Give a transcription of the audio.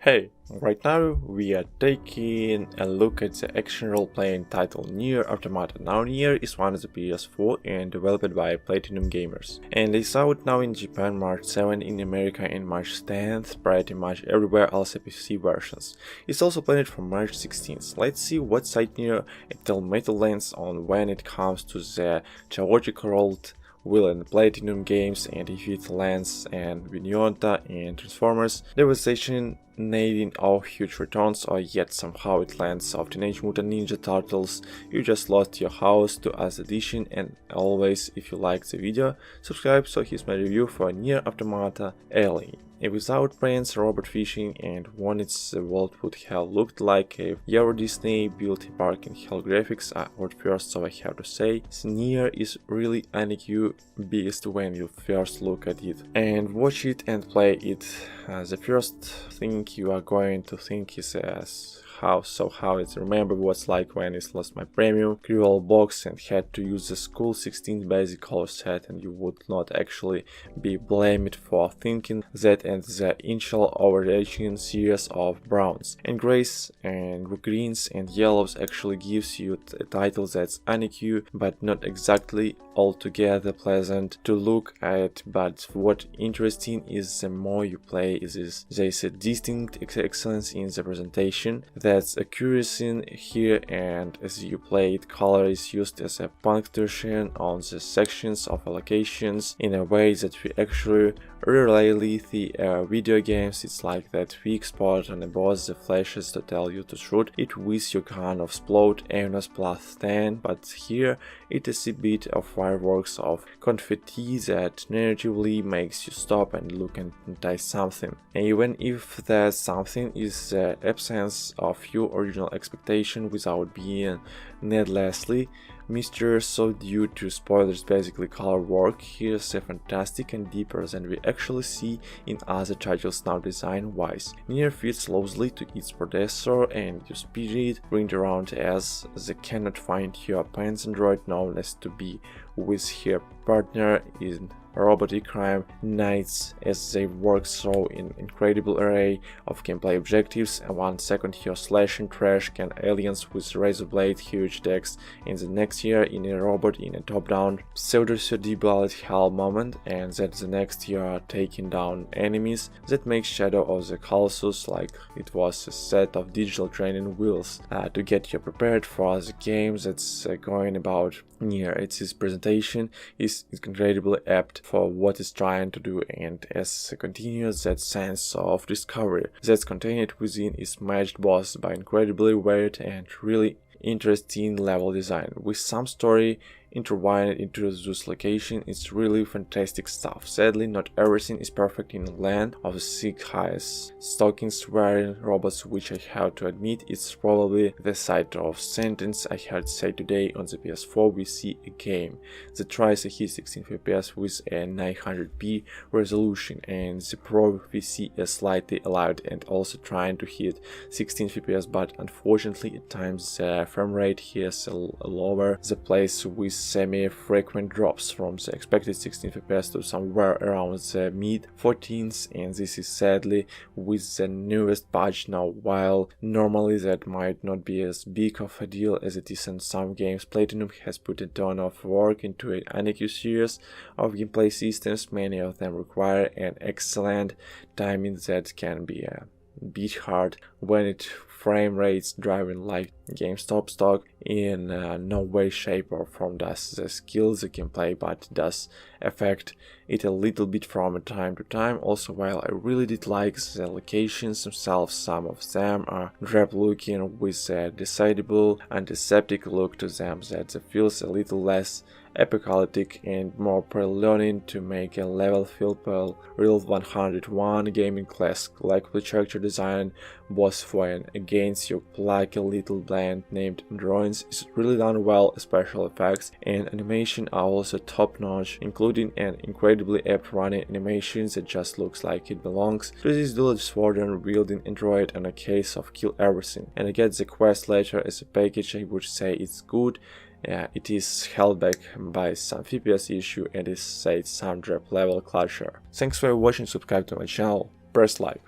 Hey, right now we are taking a look at the action role-playing title NieR Automata. Now NieR is one of the PS4 and developed by Platinum Gamers. And it's out now in Japan March 7, in America and March 10th, pretty much everywhere else PC versions. It's also planned for March 16th. Let's see what side NieR Automata lands on when it comes to the chaotic world will and Platinum Games, and if it lands and Automata and Transformers, Devastation needing all huge returns, or yet somehow it lands of Teenage Mutant Ninja Turtles, you just lost your house to Us Edition. And always, if you like the video, subscribe, so here's my review for NieR Automata Alien. Without brains, robot fishing, and what its world would have looked like if Euro Disney built a park in hell graphics are at first, so I have to say, NieR is really a new beast when you first look at it and watch it and play it. The first thing you are going to think is how it's remember what's like when I lost my premium cruel box and had to use the school 16 basic color set, and you would not actually be blamed for thinking that, and the initial overarching series of browns and grays and greens and yellows actually gives you a title that's unique but not exactly altogether pleasant to look at. But what interesting is, the more you play, there's a distinct excellence in the presentation that's accuracy here, and as you play it, color is used as a punctuation on the sections of allocations in a way that we actually rarely see video games. It's like that weak spot on the boss the flashes to tell you to shoot it with your gun of explode aimness plus 10, but here it is a bit of fireworks of confetti that narratively makes you stop and look and try something, and even if that something is the absence of your original expectation without being needlessly Mr. So due to spoilers, basically color work here is fantastic and deeper than we actually see in other titles now design wise. NieR fits closely to its predecessor, and your spirit ringed around as they cannot find your pants android known as to be with her partner in robotic crime nights as they work through an incredible array of gameplay objectives, and 1 second you're slashing trash can aliens with razor blade huge decks, in the next year in a robot in a top-down pseudo 3D bullet hell moment, and that the next year are taking down enemies that make Shadow of the Colossus like it was a set of digital training wheels to get you prepared for the game that's going about NieR. Its presentation is incredibly apt for what it's trying to do, and as continues that sense of discovery that's contained within is matched both by incredibly varied and really interesting level design with some story intertwined into those locations. It's really fantastic stuff. Sadly, not everything is perfect in the land of the sick highest stockings wearing robots, which I have to admit it's probably the side of sentence I heard say today. On the PS4 we see a game that tries to hit 16 FPS with a 900p resolution, and the Pro we see a slightly allowed and also trying to hit 16 FPS, but unfortunately at times the frame rate here is lower the place with semi-frequent drops from the expected 16 FPS to somewhere around the mid-14s, and this is sadly with the newest patch now. While normally that might not be as big of a deal as it is in some games, Platinum has put a ton of work into an unique series of gameplay systems. Many of them require an excellent timing that can be a bit hard when it frame rates driving like GameStop stock. In no way, shape or form does the skills the gameplay, but does affect it a little bit from time to time. Also, while I really did like the locations themselves, some of them are drab looking with a decidable antiseptic look to them that feels a little less apocalyptic and more pre-learning to make a level feel real 101 gaming class, like the character design was fine against your like a little bland named drawings is really done well. Special effects and animation are also top-notch, including an incredibly apt running animation that just looks like it belongs to this dual sword wielding android on a case of kill everything. And I get the quest later as a package. I would say it's good. It is held back by some FPS issue and is said some drop level culture. Thanks for watching, subscribe to my channel, press like.